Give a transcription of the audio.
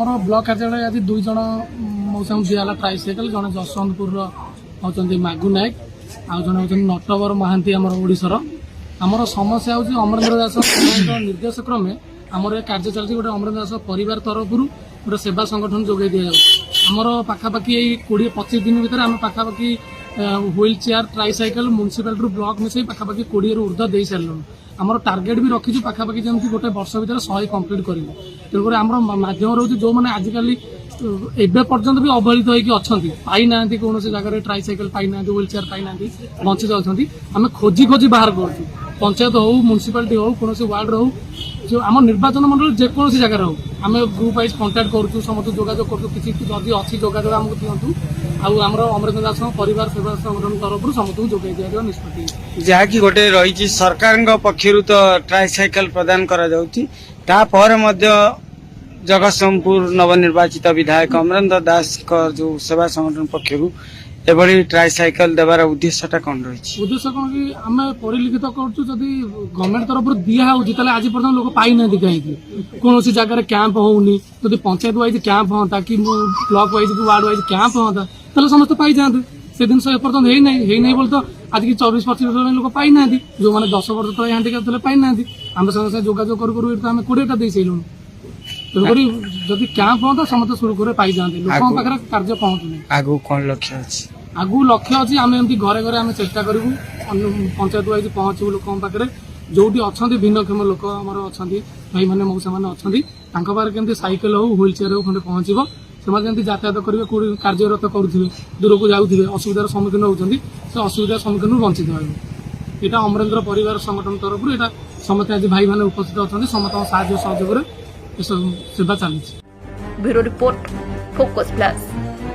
आमर ब्लॉक कार्यालय आज 2 जन मौसा दिहला ट्राइसाइकेल जन जसवंतपुर होती मागु नायक आउ जन होती नटवर महांती आमर ओडिशार आमर समस्या हूँ अमरेंद्र दास निर्देश क्रमे आमर ये कार्य चलती गोटे अमरेंद्र दास परिवार तरफ गोटे सेवा संगठन जोगे दि जामर पाखापाखि 20-25 दिन भितर आम पाखापाखि व्हील चेयर ट्राइसाइकेल म्युनिसिपालिटी ब्लॉक मिसई पाखापाखि 20 रू ऊर्ध्व दे सारे आमर टार्गेट भी रखीचु पाखापाखि जमी गोटे वर्ष भर 100 कम्प्लीट करूँ तेणुक आम मध्यम रोचे जो मैंने आजिकल एवं पर्यंत भी अवहेलित होती पाई ना कौन जगह ट्राइसाइकेल पाई ना व्हील चेयर पाई ना बंची जाती आम खोजी खोजी बाहर करूँ पंचायत हो म्युनिसिपालिटी हो कौन वार्ड हो जो आम निर्वाचन मंडल जेकोसी जगह हो आम ग्रुप वाइज कंटाक्ट करूँ समस्त जोगाजोग करूँ किसी जदि अच्छी जोगाजोग आमको दिंतु आम अमरेंद्र दास परिवार सेवा संगठन तरफ समस्त जोगाई दिया निष्पत्ति जहाँकि गोटे रही सरकार पक्षर तो ट्राइसाइकेल प्रदान कर जगतसिंहपुर नवनिर्वाचित विधायक अमरेंद्र दास जो सेवा संगठन पक्षर एभली ट्राइसाइकेल देवार उद्देश्यटा कौन रही उद्देश्य कौन कि आम परिलिखित करुँ गवर्नमेंट तरफ दिया आज पर्यटन लोक पाई ना कहीं कौन जगह कैंप होनी जब पंचायत वाइज कैंप हाँ कि ब्लॉक वाइज कि वार्ड वाइज कैंप हाँ तो समस्त पाई जाते से जिन एपर्तन बोल तो आज की 24-25 लोक पाई ना जो मैंने 10 वर्ष तक हैंडिकैप थे पाई ना आम संगे जोगाजोग करूँ आम 20टा दे सारूँ तेणुक जब कैंप हाँ समस्त सुरखुर पाई जाते लोक पाखे कार्य पहुँचुनी आगु कौन लक्ष्य अच्छी आगु लक्ष्य अच्छी आम एमती घरे घरे आम चेष्टा करूँ पंचायत वाइज पहुँचू लोक पाखे जो अच्छा भिन्नक्षम लोक आमर अच्छा भाई मैंने मौसा मैंने अच्छा पाखे केमती साइकेल हो व्हील चेयर हो खंडे पहुँचो से यातायात करेंगे कौन कार्यरत करुवे दूर को जाऊे असुविधार सम्मुखीन होती से असुविधार सम्मुखीन वंचित हो यहाँ अमरेंद्र परिवार संगठन तरफ यहाँ समस्त आज भाई मैंने उपस्थित अच्छा समस्त साहय सहयोग सेवा चली। Bureau report focus plus.